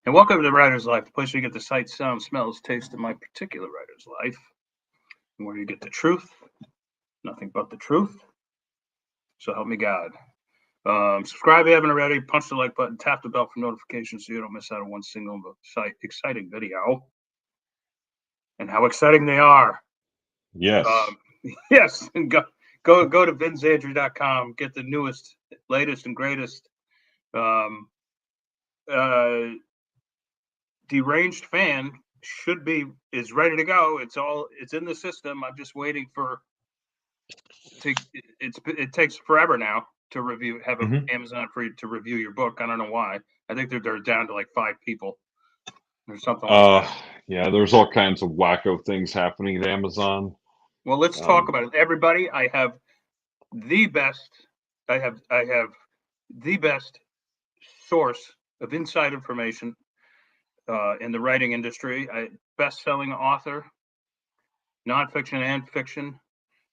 And welcome to the Writer's Life, the place where you get the sight, sound, smells, taste of my particular writer's life, and where you get the truth, nothing but the truth. So help me God. Subscribe if you haven't already. Punch the like button. Tap the bell for notifications so you don't miss out on one single exciting video. And how exciting they are! Yes. Yes, and go to vinzandrew.com. Get the newest, latest, and greatest. Deranged Fan is ready to go. It's in the system. I'm just waiting for it takes forever now to have Amazon free to review your book. I don't know why. I think they're down to like 5 people or something like that. Yeah, there's all kinds of wacko things happening at Amazon. Well, let's talk about it. Everybody, I have the best source of inside information in the writing industry. Best-selling author, nonfiction and fiction,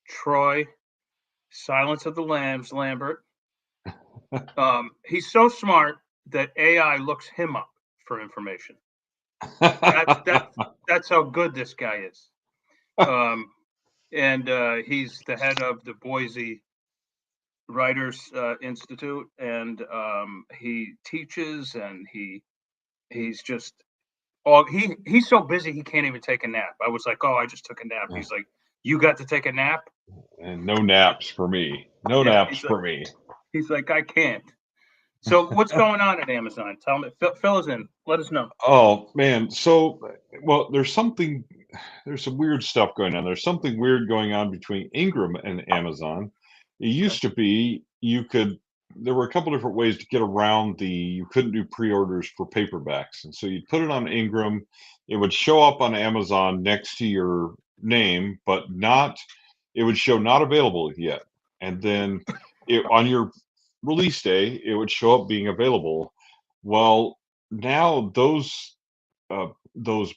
Troy, Silence of the Lambs, Lambert. He's so smart that AI looks him up for information. That's how good this guy is. And he's the head of the Boise Writers Institute, and he teaches, and he's just he's so busy he can't even take a nap. I was like, oh, I just took a nap. He's like, you got to take a nap? And no naps for me. No naps for me. He's like, I can't. So what's going on at Amazon? Tell me, fill us in. Let us know. Oh man, so well, there's some weird stuff going on. There's something weird going on between Ingram and Amazon. It used to be there were a couple different ways to get around you couldn't do pre-orders for paperbacks. And so you'd put it on Ingram, it would show up on Amazon next to your name, but it would show not available yet. And then on your release day, it would show up being available. Well, now those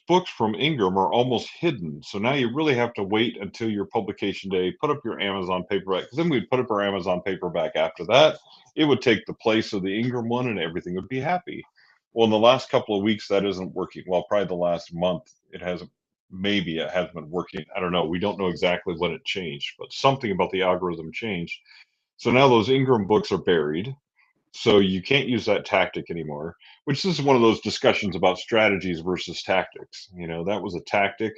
books from Ingram are almost hidden. So now you really have to wait until your publication day, put up your Amazon paperback, because then we'd put up our Amazon paperback after that. It would take the place of the Ingram one and everything would be happy. Well, in the last couple of weeks, that isn't working. Well, probably the last month, maybe it hasn't been working. I don't know. We don't know exactly when it changed, but something about the algorithm changed. So now those Ingram books are buried. So you can't use that tactic anymore, which this is one of those discussions about strategies versus tactics. That was a tactic,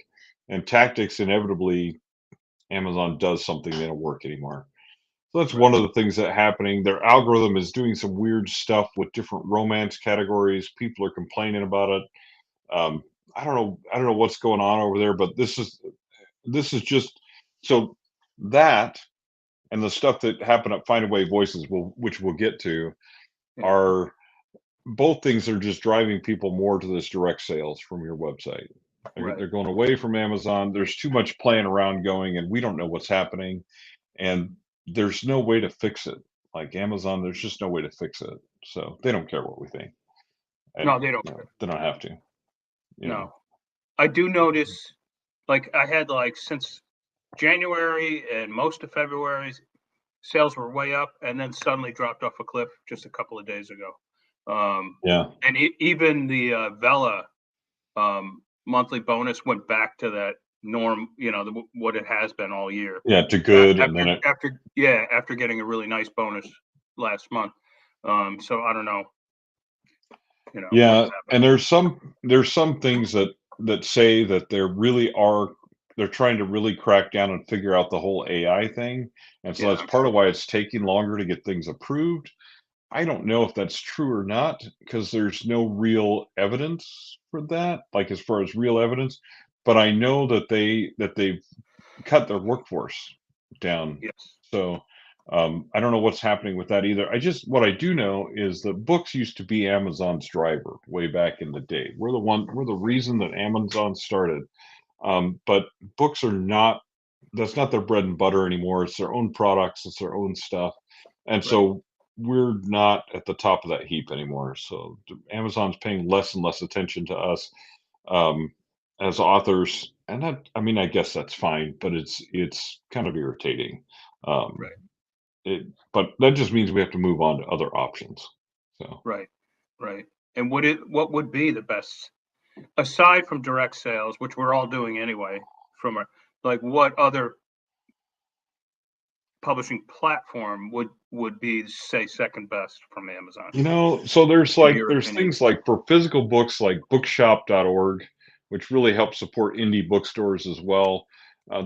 and tactics inevitably Amazon does something they don't work anymore. So that's one of the things that happening. Their algorithm is doing some weird stuff with different romance categories. People are complaining about it. I don't know what's going on over there, but this is just so that and the stuff that happened at Find Away Voices, which we'll get to, are both things are just driving people more to this direct sales from your website. They're going away from Amazon. There's too much playing around going, and we don't know what's happening. And there's no way to fix it. Like Amazon, there's just no way to fix it. So they don't care what we think. And, no, they don't. They don't have to. No. I do notice, like I had since January and most of February, sales were way up and then suddenly dropped off a cliff just a couple of days ago. And even the Vella monthly bonus went back to that norm, what it has been all year. Yeah, to good. After getting a really nice bonus last month. So I don't know. Yeah, and there's some things that say that they're trying to really crack down and figure out the whole AI thing. And so that's part of why it's taking longer to get things approved. I don't know if that's true or not, because there's no real evidence for that, like as far as real evidence. But I know that they've cut their workforce down. Yes. So I don't know what's happening with that either. What I do know is that books used to be Amazon's driver way back in the day. We're the reason that Amazon started. But books are not. That's not their bread and butter anymore. It's their own products. It's their own stuff, and so we're not at the top of that heap anymore. So Amazon's paying less and less attention to us as authors, and I guess that's fine, but it's kind of irritating. But that just means we have to move on to other options. So right. And what would be the best, aside from direct sales, which we're all doing anyway, from a, like, what other publishing platform would be, say, second best from Amazon, So in your there's opinion? things like for physical books like bookshop.org, which really helps support indie bookstores as well.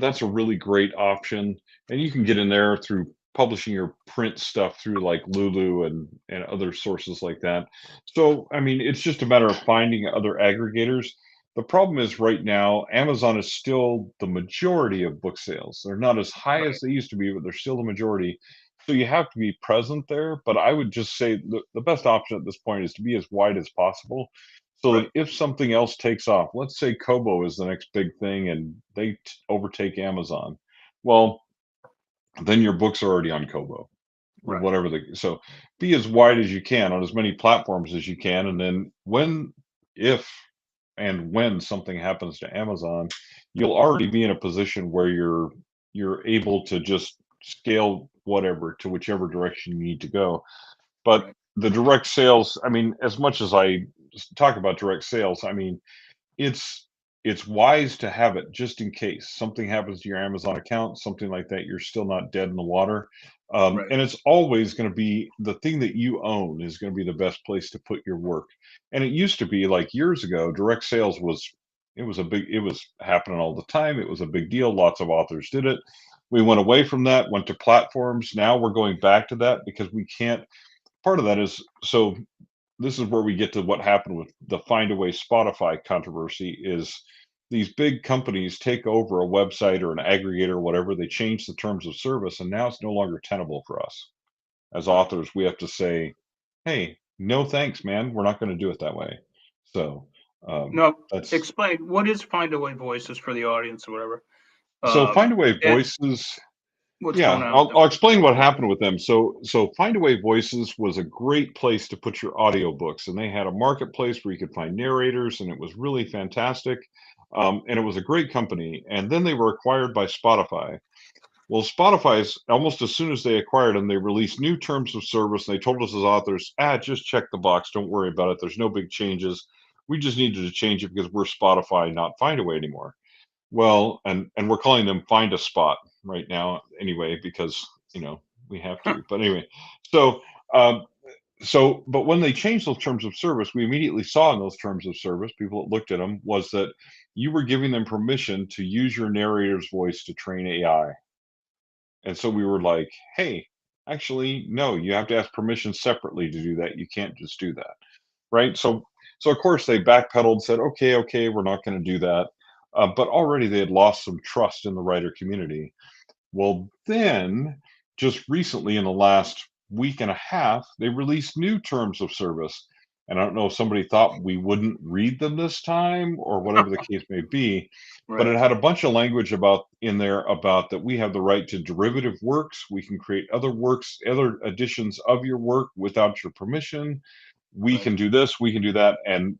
That's a really great option. And you can get in there through publishing your print stuff through like Lulu and other sources like that. So, I mean, it's just a matter of finding other aggregators. The problem is right now, Amazon is still the majority of book sales. They're not as high as Right, they used to be, but they're still the majority. So you have to be present there, but I would just say the best option at this point is to be as wide as possible so that right, if something else takes off, let's say Kobo is the next big thing and they overtake Amazon. Well, then your books are already on Kobo or right, whatever so be as wide as you can on as many platforms as you can. And then if and when something happens to Amazon, you'll already be in a position where you're able to just scale whatever to whichever direction you need to go. But right, the direct sales, I mean, as much as I talk about direct sales, I mean, it's it's wise to have it just in case something happens to your Amazon account, something like that, you're still not dead in the water. right, And it's always going to be the thing that you own is going to be the best place to put your work. And it used to be like years ago, direct sales it was happening all the time. It was a big deal. Lots of authors did it. We went away from that, went to platforms. Now we're going back to that because we can't. Part of that is so this is where we get to what happened with the Findaway Spotify controversy is these big companies take over a website or an aggregator or whatever, they change the terms of service, and now it's no longer tenable for us. As right. authors, we have to say, hey, no thanks, man. We're not going to do it that way. So No, that's explain, what is Find a Way Voices for the audience or whatever? so Um, Findaway and Voices. what's going Yeah, on with I'll them? I'll explain what happened with them. So Findaway Voices was a great place to put your audiobooks, and they had a marketplace where you could find narrators, and it was really fantastic. And it was a great company. And then they were acquired by Spotify. Well, Spotify's almost as soon as they acquired them, they released new terms of service. And they told us as authors, just check the box, don't worry about it. There's no big changes. We just needed to change it because we're Spotify, not Findaway anymore. Well, and we're calling them Find a Spot right now anyway because, we have to. But anyway, so, um, but when they changed those terms of service, we immediately saw in those terms of service, people that looked at them, was that you were giving them permission to use your narrator's voice to train AI. And so we were like, "Hey, actually, no, you have to ask permission separately to do that. You can't just do that." Right? So of course they backpedaled, said, "Okay, okay, we're not going to do that." But already they had lost some trust in the writer community. Well, then just recently in the last week and a half, they released new terms of service. And I don't know if somebody thought we wouldn't read them this time or whatever the case may be, but Right, it had a bunch of language about in there about that we have the right to derivative works. We can create other works, other editions of your work without your permission. We right, can do this, we can do that. And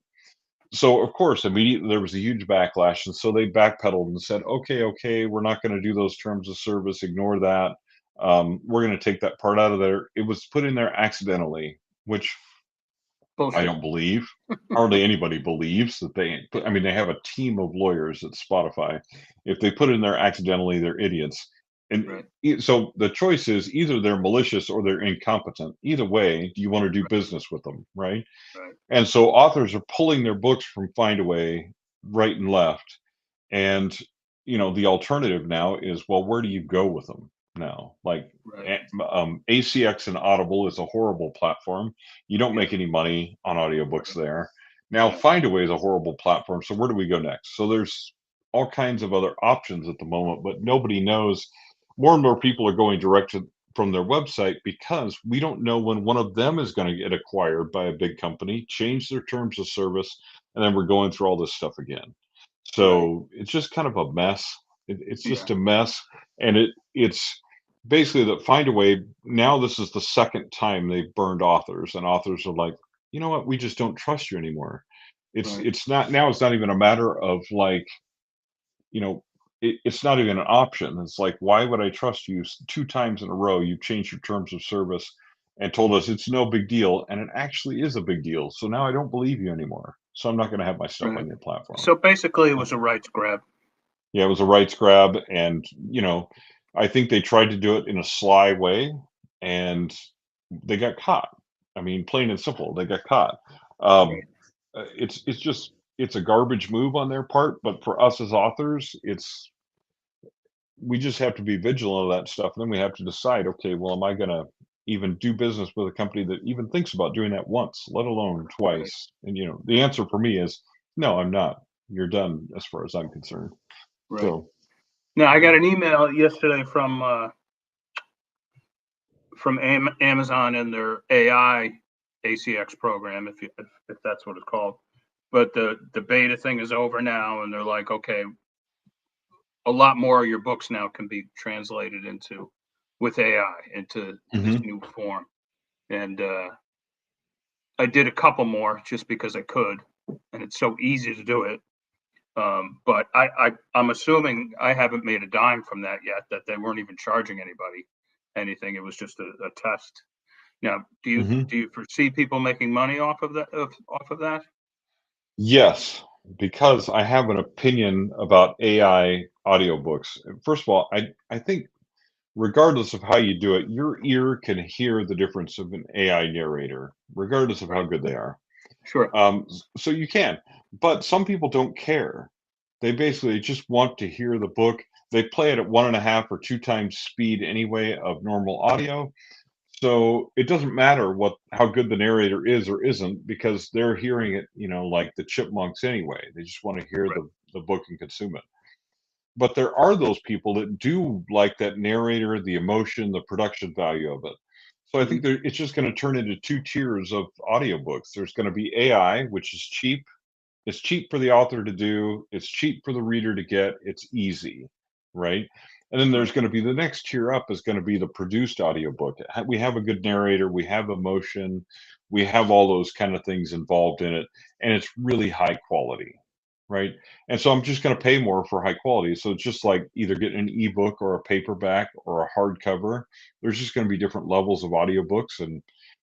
so of course immediately there was a huge backlash, and so they backpedaled and said, okay, okay, we're not going to do those terms of service, ignore that. We're going to take that part out of there. It was put in there accidentally, which I bullshit. don't believe. Hardly anybody believes that they put. I mean, they have a team of lawyers at Spotify. If they put it in there accidentally, they're idiots. And Right, so the choice is either they're malicious or they're incompetent. Either way, do you want to do business with them, right? right, And so authors are pulling their books from Findaway right and left. And, the alternative now is, well, where do you go with them now? Like, right. ACX and Audible is a horrible platform. You don't Yeah, make any money on audiobooks right. there. Now, Yeah, Findaway is a horrible platform. So where do we go next? So there's all kinds of other options at the moment, but nobody knows. More and more people are going direct from their website because we don't know when one of them is going to get acquired by a big company, change their terms of service, and then we're going through all this stuff again. right. So it's just kind of a mess. It's Yeah, just a mess, and it's basically that Find a Way. Now this is the second time they've burned authors, and authors are like, you know what, we just don't trust you anymore. right, It's not now. It's not even a matter of like it's not even an option. It's like, why would I trust you two times in a row? You've changed your terms of service, and told us it's no big deal, and it actually is a big deal. So now I don't believe you anymore. So I'm not going to have my stuff Right. on your platform. So basically, it Uh, was a rights grab. Yeah, it was a rights grab, and I think they tried to do it in a sly way, and they got caught. I mean, plain and simple, they got caught. Um, Right. it's just it's a garbage move on their part, but for us as authors, it's we just have to be vigilant of that stuff. And then we have to decide, okay, well, am I going to even do business with a company that even thinks about doing that once, let alone Right. twice? And the answer for me is no, I'm not. You're done as far as I'm concerned. Right. So, Now, I got yeah. an email yesterday from Amazon and their AI ACX program, if that's what it's called. But the beta thing is over now, and they're like, okay, a lot more of your books now can be translated into with AI into this Hmm. new form. And I did a couple more just because I could, and it's so easy to do it. But I'm assuming I haven't made a dime from that yet. That they weren't even charging anybody anything. It was just a test. Now, Hmm. do you foresee people making money off of that? Off of that? Yes, because I have an opinion about AI audiobooks. First of all, I think regardless of how you do it, your ear can hear the difference of an AI narrator, regardless of how Right. good they are. Sure. So you can, but some people don't care. They basically just want to hear the book. They play it at 1.5 or 2 times speed anyway of normal audio. So it doesn't matter how good the narrator is or isn't because they're hearing it, like the chipmunks anyway. They just want to hear Right. the book and consume it. But there are those people that do like that narrator, the emotion, the production value of it. So I Hmm. think it's just going to turn into two tiers of audiobooks. There's going to be AI, which is cheap. It's cheap for the author to do, it's cheap for the reader to get, it's easy, right? And then there's Right. going to be the next tier up is going to be the produced audiobook. We have a good narrator, we have emotion, we have all those kind of things involved in it, and it's really high quality, right? And so I'm just going to pay more for high quality. So it's just like either getting an ebook or a paperback or a hardcover. There's just going to be different levels of audiobooks, and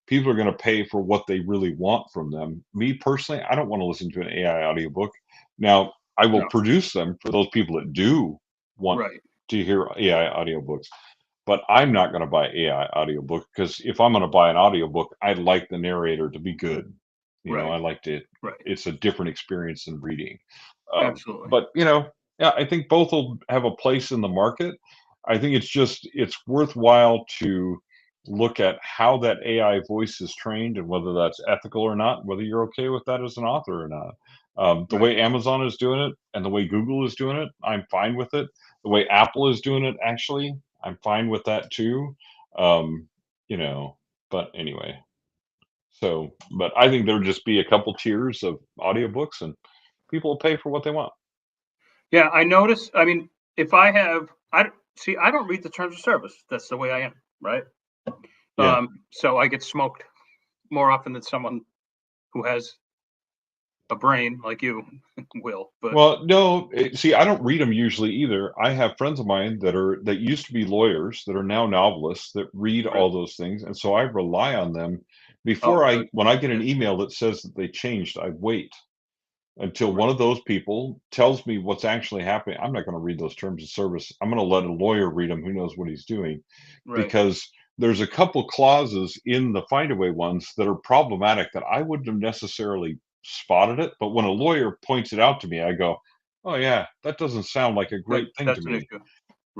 people are going to pay for what they really want from them. Me personally, I don't want to listen to an AI audiobook. Now, I will No. produce them for those people that do want Right. to hear AI audiobooks, but I'm not going to buy AI audiobook because if I'm going to buy an audiobook, I like the narrator to be good. Right. I like to, Right. it's a different experience than reading. Absolutely. But, yeah, I think both will have a place in the market. I think it's worthwhile to look at how that AI voice is trained and whether that's ethical or not, whether you're okay with that as an author or not. The Right. way Amazon is doing it and the way Google is doing it, I'm fine with it. The way Apple is doing it, actually, I'm fine with that too. Um, you know, but anyway, but I think there'll just be a couple tiers of audiobooks and people will pay for what they want. Yeah, I notice. I mean, if I have, I see. I don't read the terms of service. That's the way I am. Right. Yeah. So I get smoked more often than someone who has a brain like you will. But Well, no, see, I don't read them usually either. I have friends of mine that used to be lawyers that are now novelists that read right. all those things, and so I rely on them. Oh, good. When I get Yeah. an email that says that they changed, I wait until one Right. of those people tells me what's actually happening. I'm not going to read those terms of service. I'm going to let a lawyer read them who knows what he's doing Right. because there's a couple clauses in the findaway ones that are problematic that I wouldn't have necessarily spotted it, but when a lawyer points it out to me, I go, "Oh yeah, that doesn't sound like a great thing to That's an me." issue.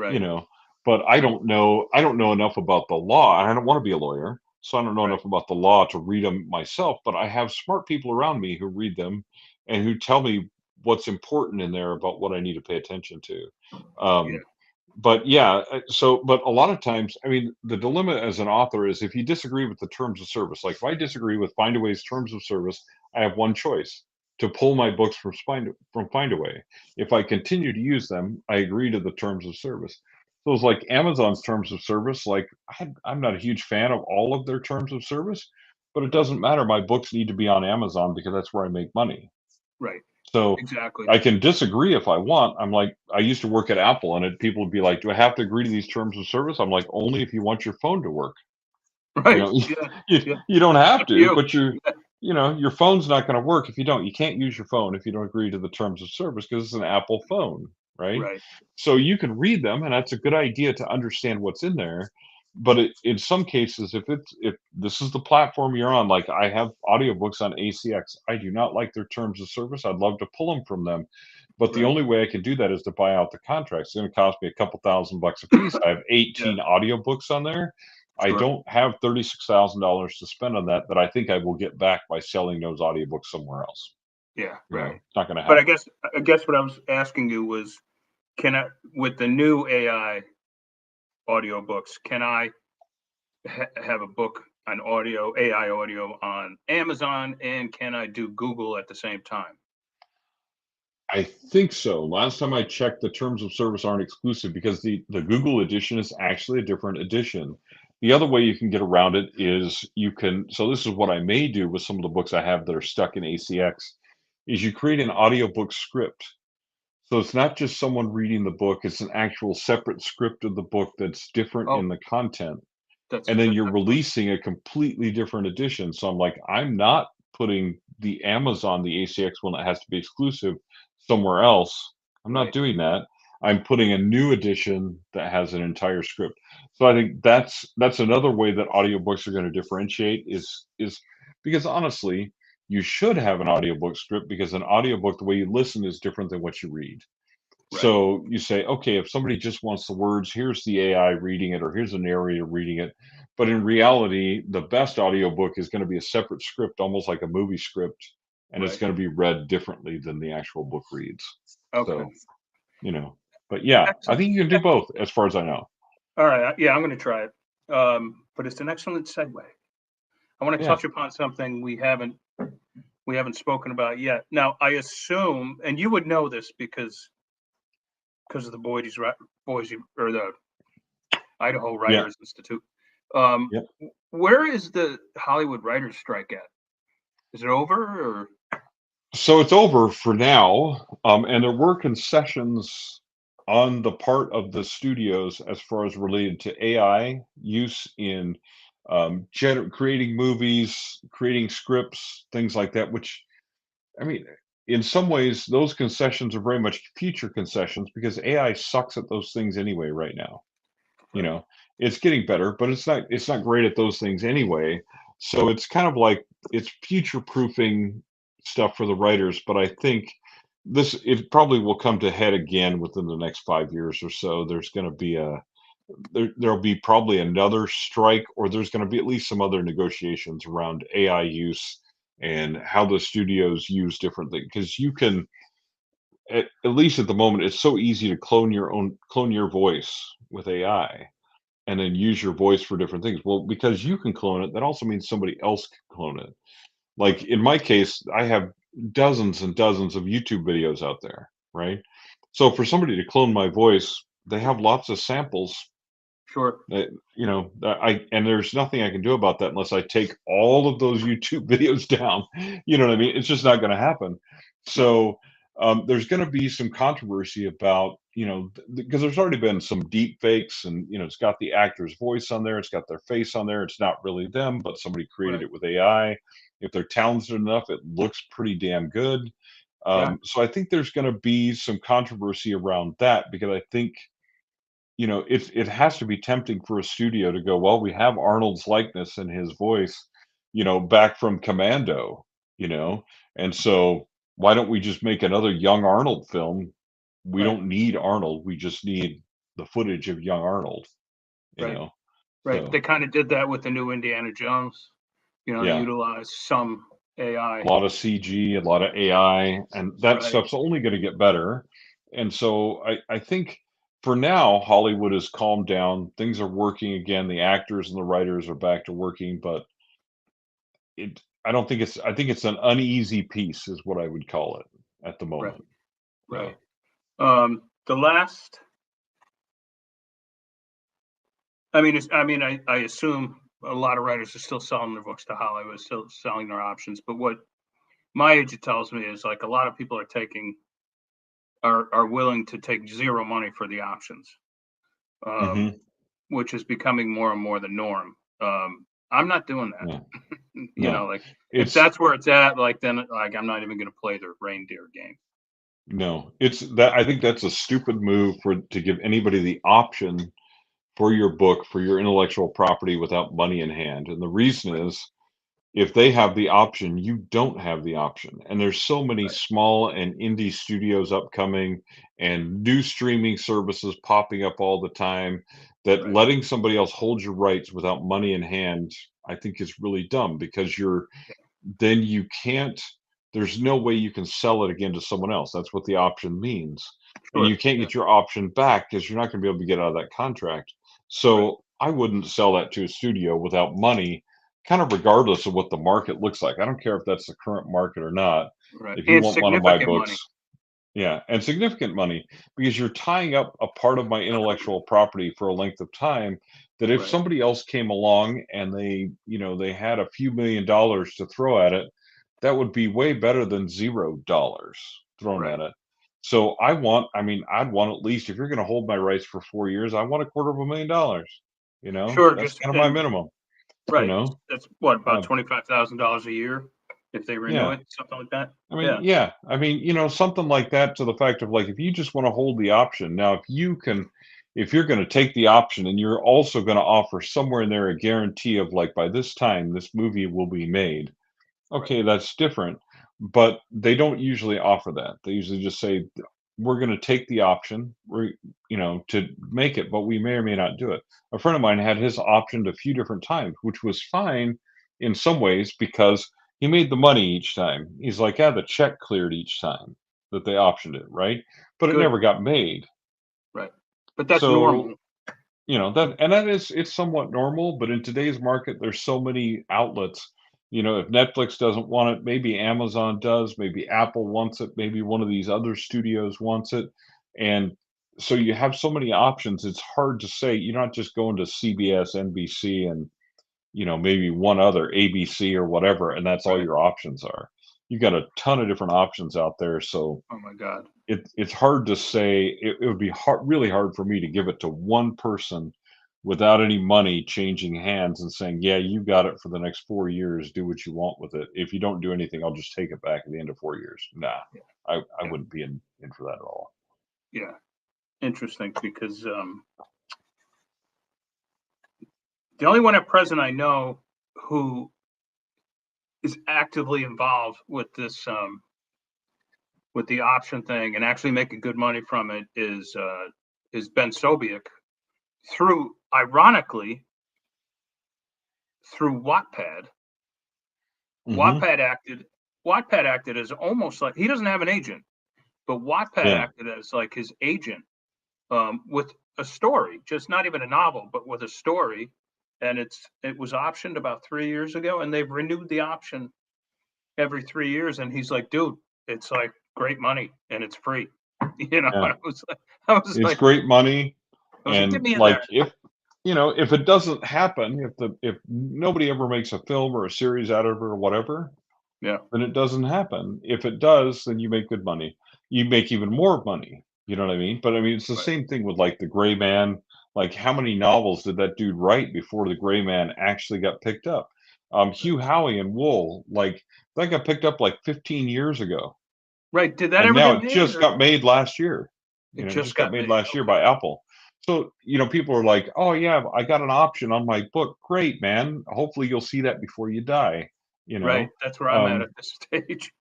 You Right. know, but Right. I don't know enough about the law, and I don't want to be a lawyer, so I don't know Right. enough about the law to read them myself, but I have smart people around me who read them and who tell me what's important in there about what I need to pay attention to. Yeah. Um, but yeah, but a lot of times, I mean, the dilemma as an author is if you disagree with the terms of service, like if I disagree with Findaway's terms of service, I have one choice to pull my books from Findaway. If I continue to use them, I agree to the terms of service. So it's like Amazon's terms of service. Like I'm not a huge fan of all of their terms of service, but it doesn't matter. My books need to be on Amazon because that's where I make money. Right. So Exactly. I can disagree if I want. I'm like, I used to work at Apple, and people would be like, "Do I have to agree to these terms of service?" I'm like, "Only if you want your phone to work." You Right. know, Yeah. you Yeah. you don't have Up to to, you. but Yeah. your phone's not gonna work if you don't. You can't use your phone if you don't agree to the terms of service because it's an Apple phone, right? Right. So you can read them, and that's a good idea to understand what's in there. But in some cases, if this is the platform you're on, like I have audiobooks on ACX, I do not like their terms of service. I'd love to pull them from them. But the Right. only way I can do that is to buy out the contract. It's gonna cost me a couple $1,000 a piece. I have Yeah. 18 audiobooks on there. I Sure. don't have $36,000 to spend on that I think I will get back by selling those audiobooks somewhere else. Yeah. Right. It's not gonna But happen. I guess what I was asking you was, can I, with the new AI audiobooks, can I have a book on audio, AI audio on Amazon, and can I do Google at the same time? I think so. Last time I checked, the terms of service aren't exclusive because the Google edition is actually a different edition. The other way you can get around it is so this is what I may do with some of the books I have that are stuck in ACX, is you create an audiobook script. So it's not just someone reading the book, it's an actual separate script of the book that's different Oh, in the content. that's And then that's you're excellent. releasing a completely different edition. So I'm like, I'm not putting the Amazon, the ACX one that has to be exclusive somewhere else. I'm not Right. doing that. I'm putting a new edition that has an entire script. So I think that's another way that audiobooks are going to differentiate is because honestly, you should have an audiobook script because an audiobook, the way you listen is different than what you read. Right. So you say, okay, if somebody just wants the words, here's the AI reading it, or here's a narrator reading it. But in reality, the best audiobook is going to be a separate script, almost like a movie script, and it's Right. going to be read differently than the actual book reads. Okay. So, you know, but yeah, I Excellent. think you can do both as far as I know. All right. Yeah, I'm going to try it. But it's an excellent segue. I want to Yeah. touch upon something we haven't spoken about yet. Now, I assume, and you would know this because of the Boise or the Idaho Yeah. Writers Institute. Um, Yep. where is the Hollywood writers strike at? Is it over or So it's over for now. And there were concessions on the part of the studios as far as related to AI use in creating movies, creating scripts, things like that, which, I mean, in some ways, those concessions are very much future concessions because AI sucks at those things anyway right now. You right? know, it's getting better, but it's not great at those things anyway. So it's kind of like it's future proofing stuff for the writers, but I think it probably will come to head again within the next 5 years or so. There's going to be there'll be probably another strike, or there's going to be at least some other negotiations around AI use and how the studios use different things because you can at least at the moment it's so easy to clone your voice with AI and then use your voice for different things. Well, because you can clone it, that also means somebody else can clone it. Like Right. in my case, I have dozens and dozens of YouTube videos out there, right? So for somebody to clone my voice, they have lots of samples Sure. that, that and there's nothing I can do about that unless I take all of those YouTube videos down. You know what I mean? It's just not going to happen. No. So there's going to be some controversy about, because there's already been some deep fakes and, it's got the actor's voice on there. It's got their face on there. It's not really them, but somebody created Right. it with AI. If they're talented enough, it looks pretty damn good. Yeah. So I think there's going to be some controversy around that because I think it has to be tempting for a studio to go, well, we have Arnold's likeness and his voice, back from Commando, and so why don't we just make another young Arnold film? We Right. don't need Arnold. We just need the footage of young Arnold, you Right. know. Right. They So kind of did that with the new Indiana Jones. They yeah, utilized some a AI. lot of CG, a lot of AI, and that Right. stuff's only going to get better. And so I think for now, Hollywood has calmed down. Things are working again. The actors and the writers are back to working, but I think it's an uneasy piece is what I would call it at the Right. moment. Right. So The last. I assume a lot of writers are still selling their books to Hollywood, still selling their options. But what my agent tells me is like a lot of people are willing to take zero money for the options, um, mhm. which is becoming more and more the norm. I'm not doing that. No, You no. know, like if It's that's where it's at, like then like I'm not even going to play the reindeer game. no. It's that I think that's a stupid move for to give anybody the option for your book, for your intellectual property without money in hand. And the reason Right, is if they have the option, you don't have the option. And there's so many right, small and indie studios upcoming and new streaming services popping up all the time that right. letting somebody else hold your rights without money in hand, I think is really dumb because Yeah, then you can't there's no way you can sell it again to someone else. That's what the option means. And you sure. can't Yeah, get your option back because you're not going to be able to get out of that contract. right, So I wouldn't sell that to a studio without money, kind of regardless of what the market looks like. I don't care if that's the current market or not. right. If you And want one of my significant books, money. yeah, and significant money because you're tying up a part of my intellectual property for a length of time that if Right, somebody else came along and they had a few $1,000,000 to throw at it, that would be way better than $0 thrown right. at it. So I'd want at least if you're going to hold my rights for 4 years, I want a quarter of $1,000,000. Sure. That's Just kind of my and minimum, you right. know. That's what about Um, $25,000 a year if they renew yeah. it, something like that. I mean, Yeah. yeah. I mean, something like that to the fact of like if you just want to hold the option. Now, if you're going to take the option and you're also going to offer somewhere in there a guarantee of like by this time this movie will be made. Right. Okay, that's different, but they don't usually offer that. They usually just say we're going to take the option, to make it, but we may or may not do it. A friend of mine had his optioned a few different times, which was fine in some ways because he made the money each time. He's like, yeah, the check cleared each time that they optioned it, right? But it Good. never got made. Right. But that's So normal. it's somewhat normal, but in today's market, there's so many outlets. If Netflix doesn't want it, maybe Amazon does, maybe Apple wants it, maybe one of these other studios wants it. And so you have so many options, it's hard to say. You're not just going to CBS, NBC, and maybe one other ABC or whatever, and that's all Right. your options are. You got a ton of different options out there. So Oh my God. it's hard to say. It would be really hard for me to give it to one person without any money changing hands and saying, "Yeah, you got it for the next 4 years. Do what you want with it. If you don't do anything, I'll just take it back at the end of 4 years." Nah, Yeah. I Yeah. wouldn't be in for that at all. Yeah. Interesting because the only one at present I know who is actively involved with the option thing and actually making good money from it is Ben Sobiek through ironically through Wattpad. Mhm. Wattpad acted Wattpad acted as almost like he doesn't have an agent, but Wattpad Yeah. acted as like his agent with a story, just not even a novel, but with a story. And it was optioned about 3 years ago, and they've renewed the option every 3 years. And he's like, dude, it's like great money and it's free. Yeah. It's Like, great money, I was like, get and, me in like, there. if it doesn't happen, if nobody ever makes a film or a series out of it or whatever, Yeah, then it doesn't happen. If it does, then you make good money. You make even more money, you know what I mean? But, I mean, it's the right, same thing with, like, The Gray Man. Like, how many novels did that dude write before The Gray Man actually got picked up? right. Hugh Howey and Wool, like, that got picked up, like, 15 years ago, Right. Did that and ever now get it made just or got made last year. it It just just got got made made? last year Okay. by Apple. So, people are like, "Oh, yeah, I got an option on my book. Great, man. Hopefully you'll see that before you die," you Right. know? That's where I'm at Um, this stage.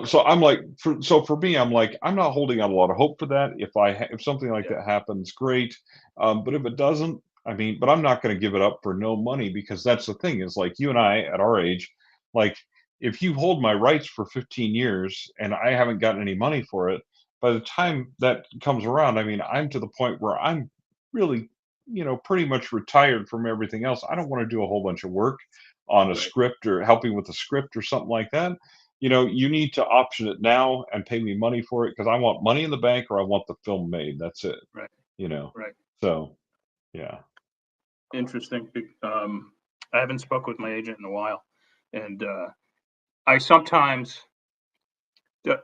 so I'm like, for me, I'm like, I'm not holding out a lot of hope for that. If something like Yeah. that happens, great. But if it doesn't, I mean, but I'm not going to give it up for no money because that's the thing is like you and I at our age, like if you hold my rights for 15 years and I haven't gotten any money for it, by the time that comes around, I mean, I'm to the point where I'm really, pretty much retired from everything else. I don't want to do a whole bunch of work on a Right. script or helping with a script or something like that. You need to option it now and pay me money for it because I want money in the bank or I want the film made. That's it. Right. You know. Right. So yeah. Interesting. I haven't spoke with my agent in a while, and I sometimes uh,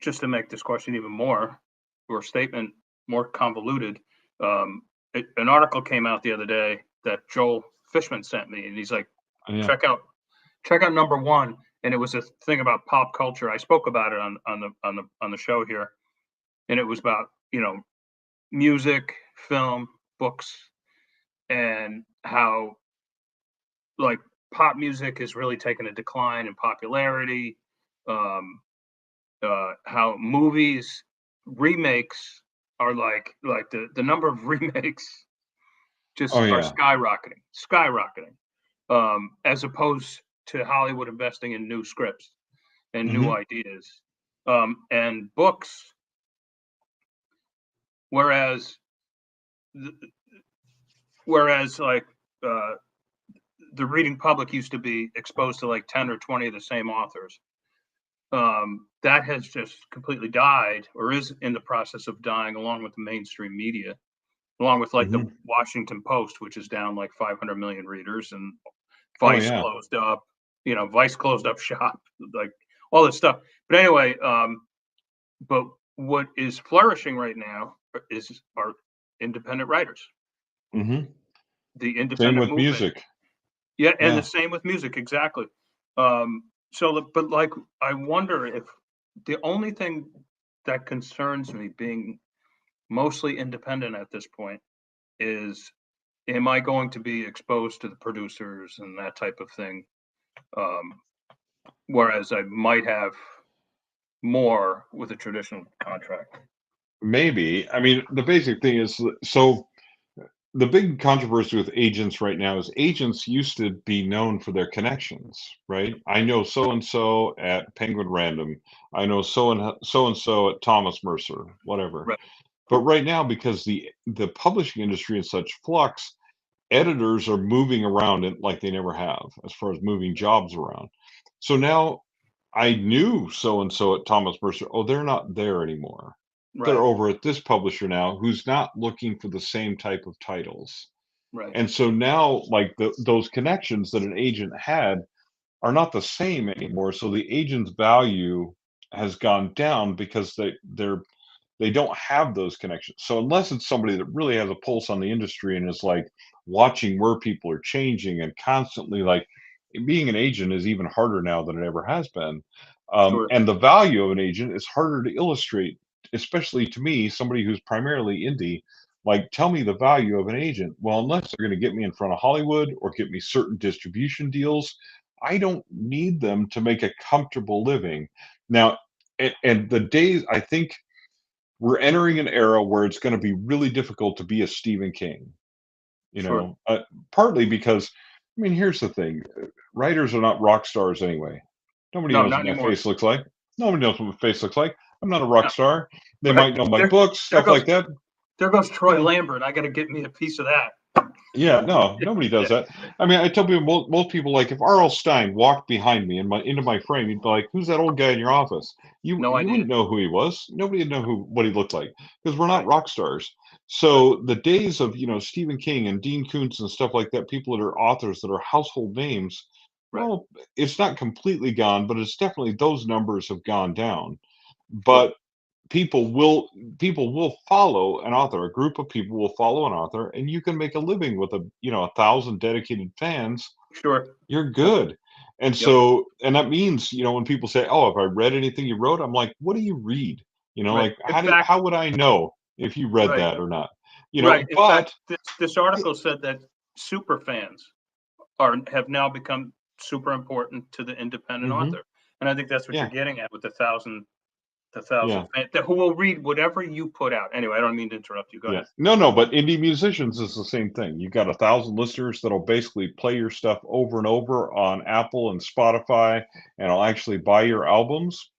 just to make this question even more or statement more convoluted. An article came out the other day that Joel Fishman sent me, and he's like, Yeah. check out number one, and it was a thing about pop culture. I spoke about it on the show here, and it was about music, film, books, and how like pop music has really taken a decline in popularity. Um, how movies remakes are like the number of remakes just Oh are yeah. skyrocketing, as opposed to Hollywood investing in new scripts and new Hmm. ideas, and books. Whereas, whereas like uh, the reading public used to be exposed to like 10 or 20 of the same authors. That has just completely died, or is in the process of dying, along with the mainstream media, along with like the Hmm. Washington Post, which is down like 500 million readers, and Oh Vice yeah. closed up, Vice closed up shop, like all this stuff. But anyway, but what is flourishing right now is our independent writers, Hmm. the Same independent with movement. music. Yeah, and the Yeah. same with music, exactly. But like, I wonder if the only thing that concerns me, being mostly independent at this point, is am I going to be exposed to the producers and that type of thing? Um, Whereas I might have more with a traditional contract. Maybe. I mean, the basic thing is so the big controversy with agents right now is agents used to be known for their connections, right? I know so and so at Penguin Random. I know and so at Thomas Mercer, whatever. Right, But right now, because the publishing industry is such flux, editors are moving around it like they never have, as far as moving jobs around. So now I knew so and so at Thomas Mercer. Oh, they're not there anymore. They're right, over at this publisher now who's not looking for the same type of titles. right. And so now, like those connections that an agent had are not the same anymore. So the agent's value has gone down because they don't have those connections. So unless it's somebody that really has a pulse on the industry and is like watching where people are changing and constantly like being an agent is even harder now than it ever has been. Sure, And the value of an agent is harder to illustrate, especially to me, somebody who's primarily indie. Like, tell me the value of an agent. Well, unless they're going to get me in front of Hollywood or get me certain distribution deals, I don't need them to make a comfortable living. Now, and the days, I think we're entering an era where it's going to be really difficult to be a Stephen King, you sure. know, partly because, I mean, here's the thing, writers are not rock stars anyway. Nobody No, knows not what my anymore. face looks like. Nobody knows what my face looks like. I'm not a rock No, star. They right. might know my There, books, there stuff goes like that. Troy Yeah. Lambert. I got to get me a piece of that. Yeah, no, nobody does that. I mean, I tell people, most people, like, if R.L. Stein walked behind me into my frame, he'd be like, "Who's that old guy in your office?" No You idea. wouldn't know who he was. Nobody would know what he looked like because we're not Right, rock stars. right, So the days of Stephen King and Dean Koontz and stuff like that, people that are authors that are household names, right. well, it's not completely gone, but it's definitely those numbers have gone down. Sure, But people will follow an author. A group of people will follow an author, and you can make a living with 1,000 dedicated fans. sure. You're Yep, good. And yep. so, and that means, when people say, "Oh, have I read anything you wrote?" I'm like, "What do you read?" Right. Like, In fact, how would I know if you read right, that or not? right. In fact, But this article said that super fans have now become super important to the independent hmm author, and I think that's what you're yeah, getting at with the thousand yeah. fans who will read whatever you put out. Anyway, I don't mean to interrupt you. Go Yeah. ahead. No, no, but indie musicians is the same thing. You got 1,000 listeners that'll basically play your stuff over and over on Apple and Spotify, and I'll actually buy your albums.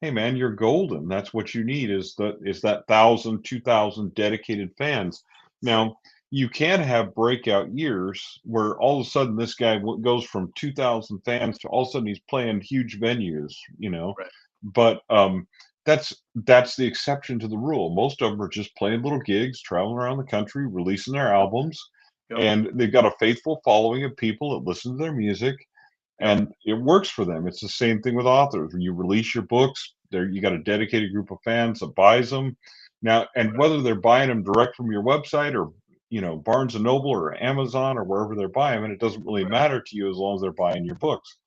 Hey man, you're golden. That's what you need is that 1,000, 2,000 dedicated fans. Right, Now, you can have breakout years where all of a sudden this guy goes from 2,000 fans to all of a sudden he's playing huge venues. right. But that's the exception to the rule. Most of them are just playing little gigs, traveling around the country, releasing their Yep, albums, yep, and they've got a faithful following of people that listen to their music, yep. and it works for them. It's the same thing with authors. When you release your books, there you got a dedicated group of fans that buys them. Now, and Right, whether they're buying them direct from your website or Barnes and Noble or Amazon or wherever they're buying them, and it doesn't really Right. matter to you as long as they're buying your books.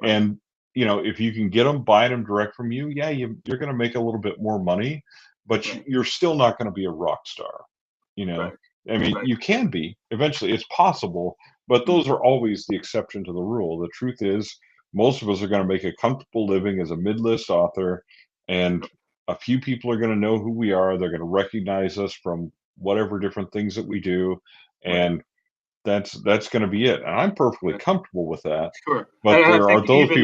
Right. And if you can get them, buying them direct from you, yeah, you're going to make a little bit more money, but Right. you're still not going to be a rock star. You know, Right. I mean, Right. you can be eventually. It's possible, but Mhm. those are always the exception to the rule. The truth is, most of us are going to make a comfortable living as a mid-list author, and a few people are going to know who we are. They're going to recognize us from whatever different things that we do, Right. and that's going to be it. And I'm perfectly Right. comfortable with that. Sure. But And I there think are those people.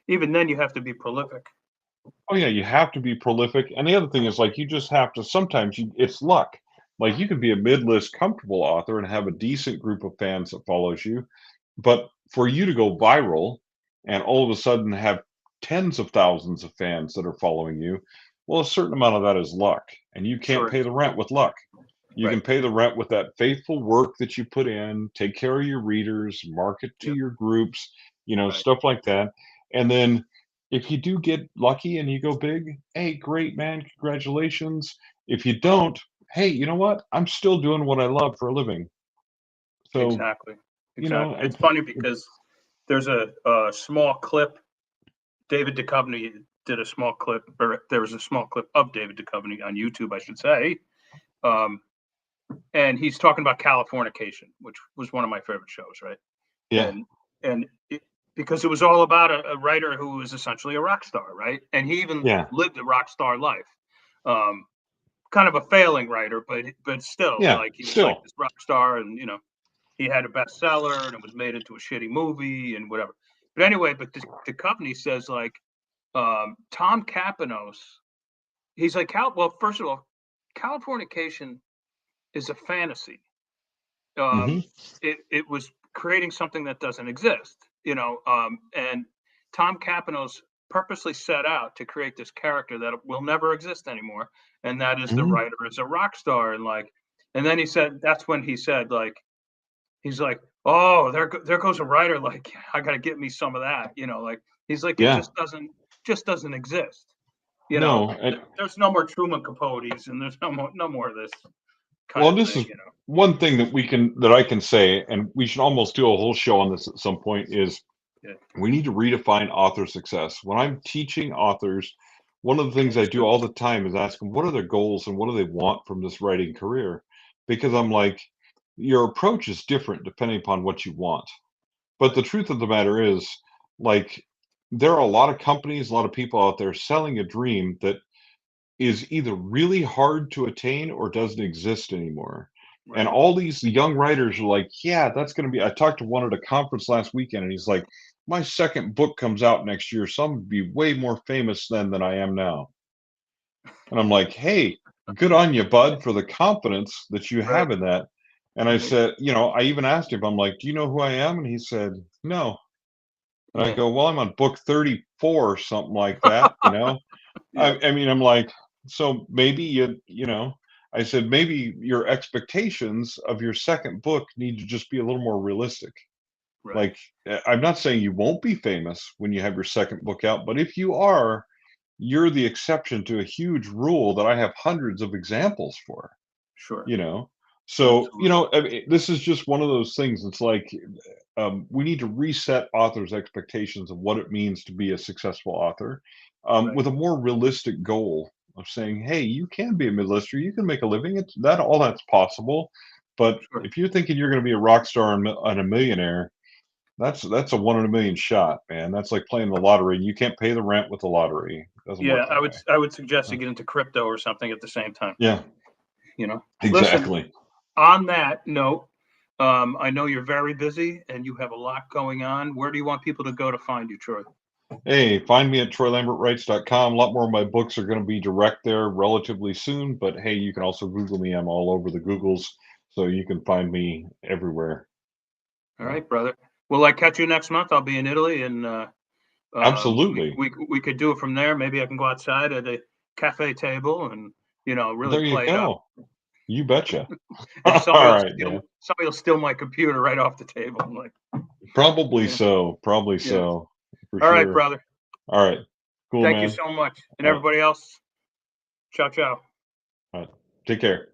even then you have to be prolific. Oh yeah, you have to be prolific. And the other thing is like you just have to sometimes it's luck. Like you can be a mid-list comfortable author and have a decent group of fans that follows you, but for you to go viral and all of a sudden have tens of thousands of fans that are following you, well, a certain amount of that is luck, and you can't Sure pay is. the rent with luck. You Right. can pay the rent with that faithful work that you put in, take care of your readers, market to Yep. your groups, Right. stuff like that. And then if you do get lucky and you go big, hey, great, man, congratulations. If you don't, hey, you know what? I'm still doing what I love for a living. So, Exactly. you know, Exactly. It's funny because there's a small clip. David Duchovny did a small clip, or there was a small clip of David Duchovny on YouTube, I should say. Um, and he's talking about Californication, which was one of my favorite shows, right? yeah, And and it, because it was all about a writer who was essentially a rock star, right? And he even yeah, lived a rock star life. Um, Kind of a failing writer, but still, yeah, like he was like still. this rock star, and he had a bestseller, and it was made into a shitty movie and whatever. But anyway, the company says like Tom Capanos, he's like, well, first of all, Californication is a fantasy. Hmm. It was creating something that doesn't exist, and Tom Capanos purposely set out to create this character that will never exist anymore, and that is the Hmm. writer is a rock star, and then he said that's when he said like he's like, oh, there goes a writer, like I got to get me some of that, like he's like it Yeah. just doesn't exist, No. And there's no more Truman Capotes, and there's no more of this kind well, of this thing, is one thing that I can say, and we should almost do a whole show on this at some point, is Yeah, we need to redefine author success. When I'm teaching authors, one of the things I please do do. all the time is ask them what are their goals and what do they want from this writing career? Because I'm like, your approach is different depending upon what you want. But Right, the truth of the matter is, like, there are a lot of companies, a lot of people out there selling a dream that is either really hard to attain or doesn't exist anymore. And right. all these young writers are like, yeah, that's going to be. I talked to one at a conference last weekend, and he's like, my second book comes out next year, so I'm going to be way more famous then than I am now. And I'm like, hey, good on you, bud, for the confidence that you Right, have in that. And I right. said, I even asked him, I'm like, do you know who I am? And he said, no. And I Yeah. go, well, I'm on book 34 or something like that. Yeah, I mean, I'm like, so maybe I said, maybe your expectations of your second book need to just be a little more realistic. right. Like, I'm not saying you won't be famous when you have your second book out, but if you are, you're the exception to a huge rule that I have hundreds of examples for, Sure. you know? So, Absolutely. I mean, this is just one of those things. It's like, we need to reset authors' expectations of what it means to be a successful author, Right. with a more realistic goal of saying, "Hey, you can be a mid-lister, you can make a living. It's that all that's possible." But Sure. if you're thinking you're going to be a rock star and a millionaire, that's a one in a million shot, man. That's like playing the lottery. You can't pay the rent with the lottery. It doesn't Yeah, work that way. I would suggest Uh, you get into crypto or something at the same time. Yeah, Listen, exactly. on that note, I know you're very busy and you have a lot going on. Where do you want people to go to find you, Troy? Hey, find me at troylambertwrites.com. A lot more of my books are going to be direct there relatively soon, but hey, you can also Google me. I'm all over the Googles, so you can find me everywhere. All So, right, brother. Will I catch you next month? I'll be in Italy, and absolutely. we could do it from there. Maybe I can go outside at a cafe table and really There you play it up. go. You betcha. And All right, man. somebody will steal my computer right off the table. I'm like, Probably yeah, so. Probably yeah. so. For All right, sure. brother. All right. Cool, Thank you man. so much. And All right. everybody else, ciao, ciao. All right. Take care.